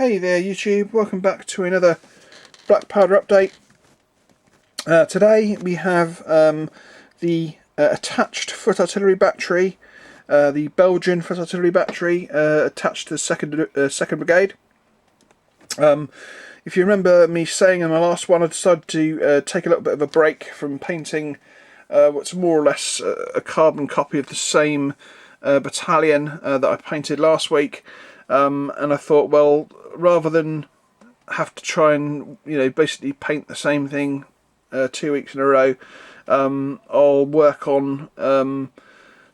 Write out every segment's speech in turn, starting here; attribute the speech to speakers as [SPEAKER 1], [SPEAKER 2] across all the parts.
[SPEAKER 1] Hey there YouTube, welcome back to another black powder update. Today we have the attached foot artillery battery, the Belgian Foot Artillery battery attached to the second Brigade. If you remember me saying in my last one, I decided to take a little bit of a break from painting what's more or less a carbon copy of the same battalion that I painted last week. And I thought, well, rather than have to try and basically paint the same thing 2 weeks in a row, I'll work on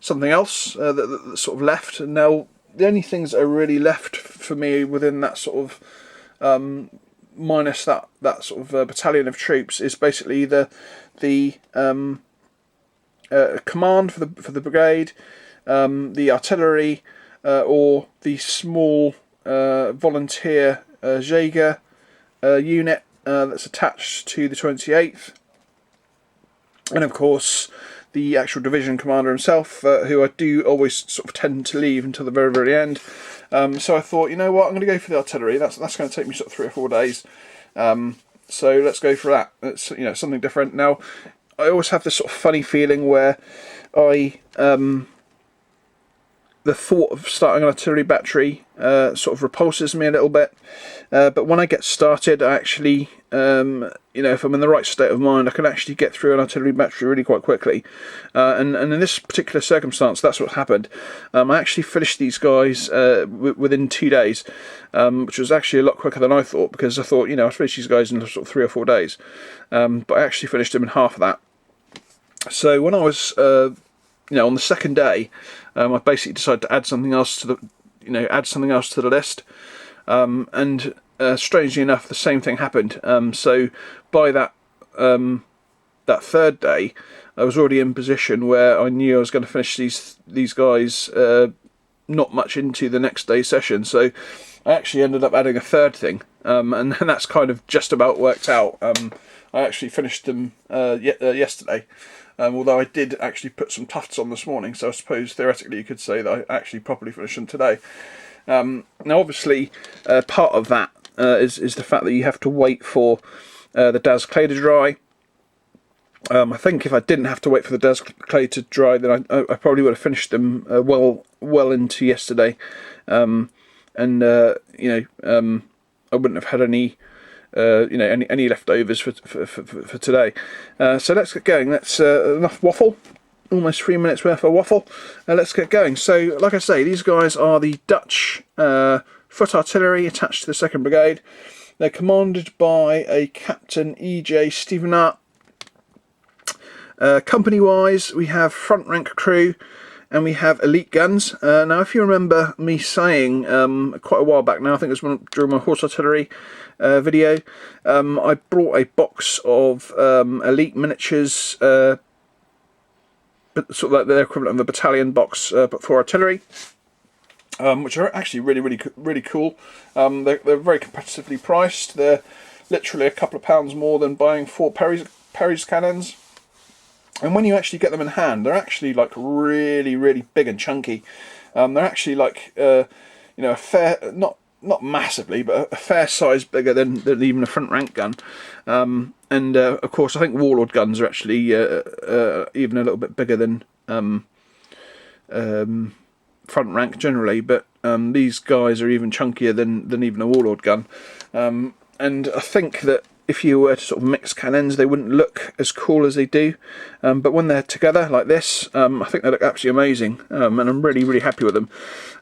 [SPEAKER 1] something else that's sort of left. And now the only things that are really left for me within that sort of minus that sort of battalion of troops is basically the command for the brigade, the artillery, or the small volunteer Jaeger unit that's attached to the 28th, and of course the actual division commander himself, who I do always sort of tend to leave until the very end. So I thought, you know what, I'm going to go for the artillery. That's going to take me sort of 3 or 4 days. So let's go for that. It's something different. Now I always have this sort of funny feeling where the thought of starting an artillery battery sort of repulses me a little bit, but when I get started, I actually, if I'm in the right state of mind, I can actually get through an artillery battery really quite quickly. And in this particular circumstance, that's what happened. I actually finished these guys within 2 days, which was actually a lot quicker than I thought, because I thought, I'd finish these guys in sort of 3 or 4 days, but I actually finished them in half of that. So when I was on the second day, I basically decided to add something else to the list, and strangely enough, the same thing happened. So by that third day, I was already in position where I knew I was going to finish these guys not much into the next day's session. So I actually ended up adding a third thing, and that's kind of just about worked out. I actually finished them yesterday. Although I did actually put some tufts on this morning, so I suppose theoretically you could say that I actually properly finished them today. Now obviously part of that is the fact that you have to wait for the DAS clay to dry. I think if I didn't have to wait for the DAS clay to dry, then I probably would have finished them well into yesterday, and I wouldn't have had any any leftovers for today. So let's get going. That's enough waffle. Almost 3 minutes worth of waffle. Let's get going. So, like I say, these guys are the Dutch Foot Artillery attached to the 2nd Brigade. They're commanded by a Captain E.J. Stevenart. Company-wise, we have front rank crew, and we have elite guns. Now, if you remember me saying quite a while back now, I think it was during my horse artillery video, I brought a box of elite miniatures, sort of like the equivalent of a battalion box, but for artillery, which are actually really cool. They're very competitively priced. They're literally a couple of pounds more than buying 4 Perry's cannons. And when you actually get them in hand, they're actually like really big and chunky. They're actually like a fair, not massively, but a fair size bigger than even a front rank gun. And of course, I think warlord guns are actually even a little bit bigger than front rank generally. But these guys are even chunkier than even a warlord gun. And I think that if you were to sort of mix cannons, they wouldn't look as cool as they do, but when they're together like this, I think they look absolutely amazing, and I'm really happy with them.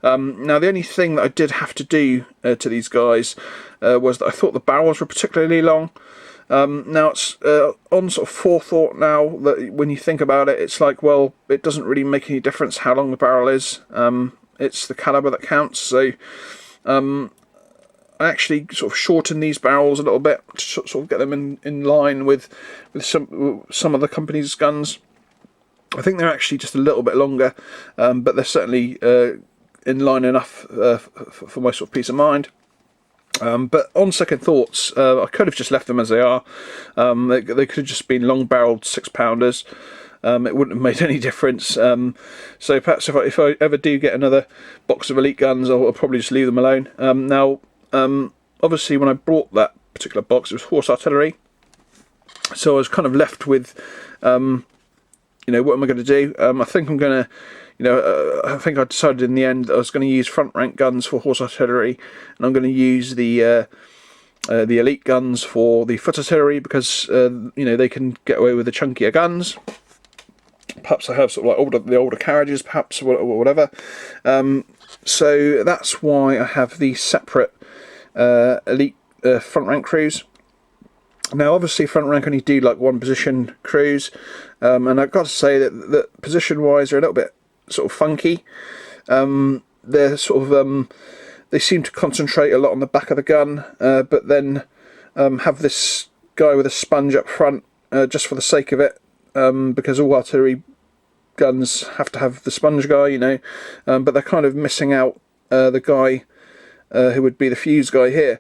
[SPEAKER 1] Now the only thing that I did have to do to these guys was that I thought the barrels were particularly long. Now it's on sort of forethought now that when you think about it, it's like, well, it doesn't really make any difference how long the barrel is. It's the caliber that counts. So I actually sort of shorten these barrels a little bit to sort of get them in line with some of the company's guns. I think they're actually just a little bit longer, but they're certainly in line enough for my sort of peace of mind. But on second thoughts, I could have just left them as they are. They could have just been long-barreled 6-pounders. It wouldn't have made any difference. So perhaps if I ever do get another box of elite guns, I'll probably just leave them alone. Now, obviously when I bought that particular box, it was horse artillery, so I was kind of left with, you know, what am I going to do? I think I'm going to, you know, I think I decided in the end that I was going to use front rank guns for horse artillery, and I'm going to use the elite guns for the foot artillery, because you know, they can get away with the chunkier guns. Perhaps I have sort of like the older carriages, perhaps, or whatever. So that's why I have the separate elite front rank crews. Now, obviously, front rank only do like one position crews, and I've got to say that position-wise, they're a little bit sort of funky. They're sort of they seem to concentrate a lot on the back of the gun, but then have this guy with a sponge up front just for the sake of it, because all artillery guns have to have the sponge guy, you know, but they're kind of missing out the guy who would be the fuse guy here,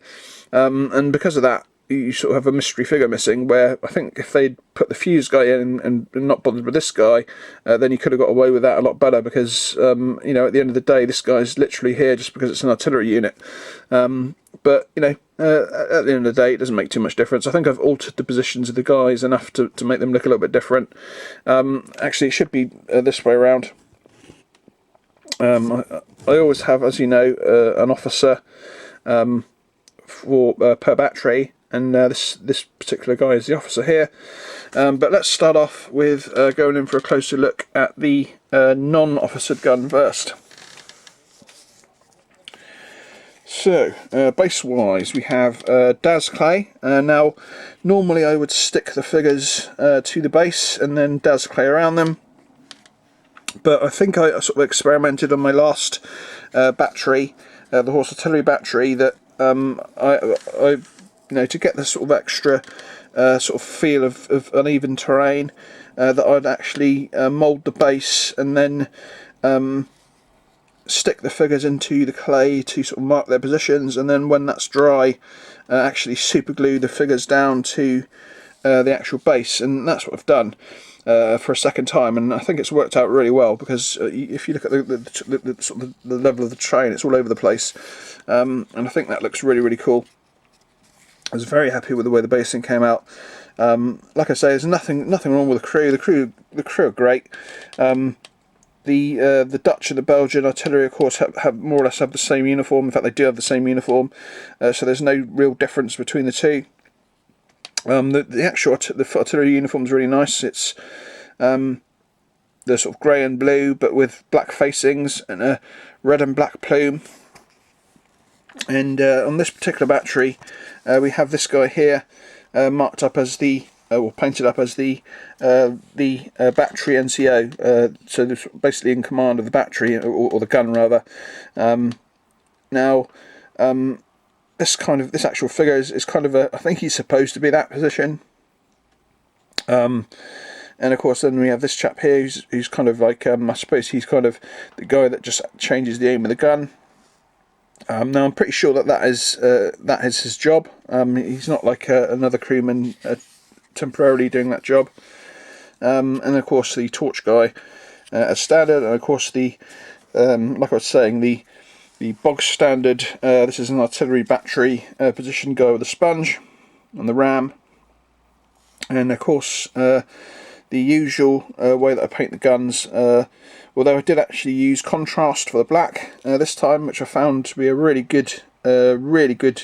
[SPEAKER 1] and because of that, you sort of have a mystery figure missing, where I think if they'd put the fuse guy in and not bothered with this guy, then you could have got away with that a lot better, because you know, at the end of the day, this guy's literally here just because it's an artillery unit. But you know, at the end of the day, it doesn't make too much difference. I think I've altered the positions of the guys enough to make them look a little bit different. Actually, it should be this way around. I always have, as you know, an officer for per battery, and this particular guy is the officer here. But let's start off with going in for a closer look at the non-officered gun first. So, base-wise, we have Daz clay. Now, normally I would stick the figures to the base and then Daz clay around them, but I think I sort of experimented on my last battery, the horse artillery battery, that I you know, to get the sort of extra sort of feel of uneven terrain, that I'd actually mould the base and then stick the figures into the clay to sort of mark their positions, and then when that's dry, actually super glue the figures down to the actual base. And that's what I've done for a second time, and I think it's worked out really well, because if you look at the sort of the level of the train, it's all over the place, and I think that looks really, really cool. I was very happy with the way the basing came out. Like I say, there's nothing wrong with the crew. The crew are great. The Dutch and the Belgian artillery, of course, have more or less have the same uniform. In fact, they do have the same uniform, so there's no real difference between the two. The actual artillery uniform is really nice. It's the sort of grey and blue, but with black facings and a red and black plume. And on this particular battery, we have this guy here marked up as the or painted up as the battery NCO, so they're basically in command of the battery, or the gun rather. Now, this actual figure is kind of I think he's supposed to be that position. And of course, then we have this chap here, who's kind of like, I suppose he's kind of the guy that just changes the aim of the gun. Now I'm pretty sure that is his job. He's not like another crewman temporarily doing that job. And of course the torch guy as standard, and of course the like I was saying, the bog standard. This is an artillery battery position guy with a sponge and the ram, and of course the usual way that I paint the guns. Although I did actually use contrast for the black this time, which I found to be a really good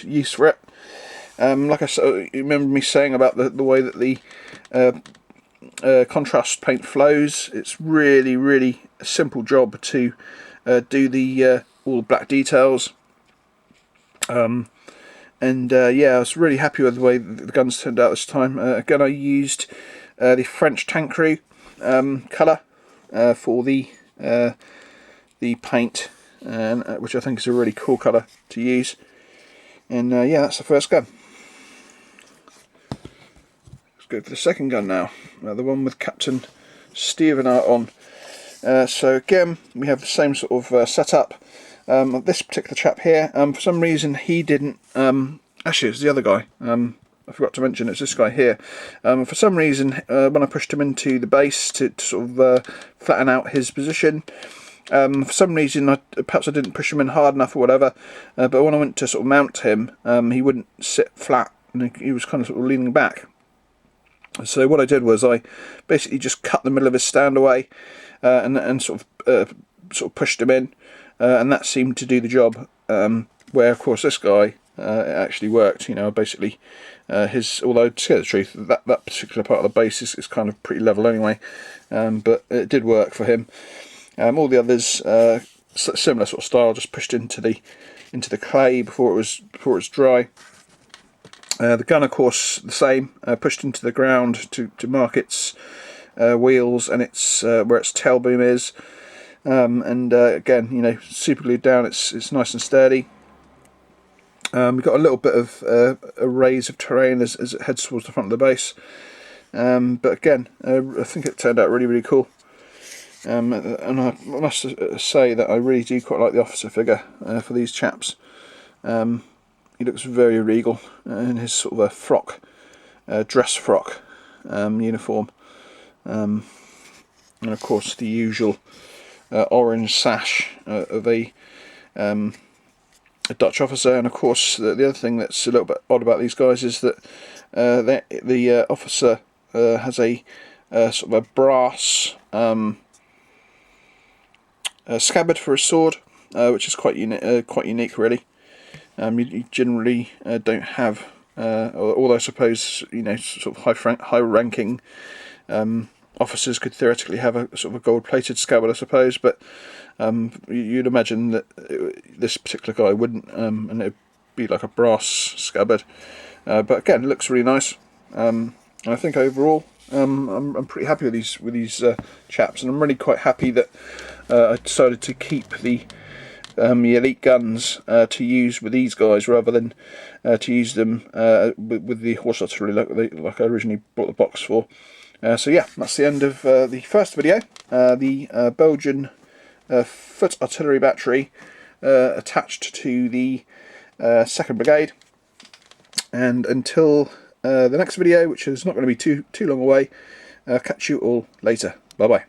[SPEAKER 1] use for it. Like I said, you remember me saying about the way that the contrast paint flows. It's really a simple job to do the all the black details. Yeah, I was really happy with the way the guns turned out this time. Again, I used the French tank crew colour for the paint, which I think is a really cool colour to use. And yeah, that's the first gun. Let's go for the second gun now, the one with Captain Stephen art on. So again, we have the same sort of setup. This particular chap here, for some reason he didn't, actually it's the other guy, I forgot to mention, it's this guy here. For some reason, when I pushed him into the base to sort of flatten out his position, For some reason, perhaps I didn't push him in hard enough or whatever, but when I went to sort of mount him, he wouldn't sit flat, and he was kind of sort of leaning back. So what I did was I basically just cut the middle of his stand away, and sort of pushed him in, and that seemed to do the job. Where of course this guy, it actually worked. You know, basically although to tell the truth, that particular part of the base is kind of pretty level anyway, but it did work for him. All the others, similar sort of style, just pushed into the clay before it was dry. The gun, of course, the same, pushed into the ground to mark its wheels and its where its tail boom is, and again, you know, super glued down. It's nice and sturdy. We've got a little bit of a raise of terrain as it heads towards the front of the base, but again, I think it turned out really, really cool. And I must say that I really do quite like the officer figure for these chaps. He looks very regal in his sort of a frock, dress frock uniform, and of course the usual orange sash of a Dutch officer. And of course the other thing that's a little bit odd about these guys is that the officer has a sort of a brass scabbard for his sword, which is quite unique really. You generally don't have, although I suppose, you know, sort of high-ranking officers could theoretically have a sort of a gold-plated scabbard, I suppose, but you'd imagine that this particular guy wouldn't, and it'd be like a brass scabbard. But again, it looks really nice. And I think overall, I'm pretty happy with these chaps, and I'm really quite happy that I decided to keep the elite guns to use with these guys rather than to use them with the horse artillery like I originally bought the box for. So yeah, that's the end of the first video. The Belgian Foot Artillery battery attached to the 2nd Brigade. And until the next video, which is not going to be too long away, catch you all later. Bye bye.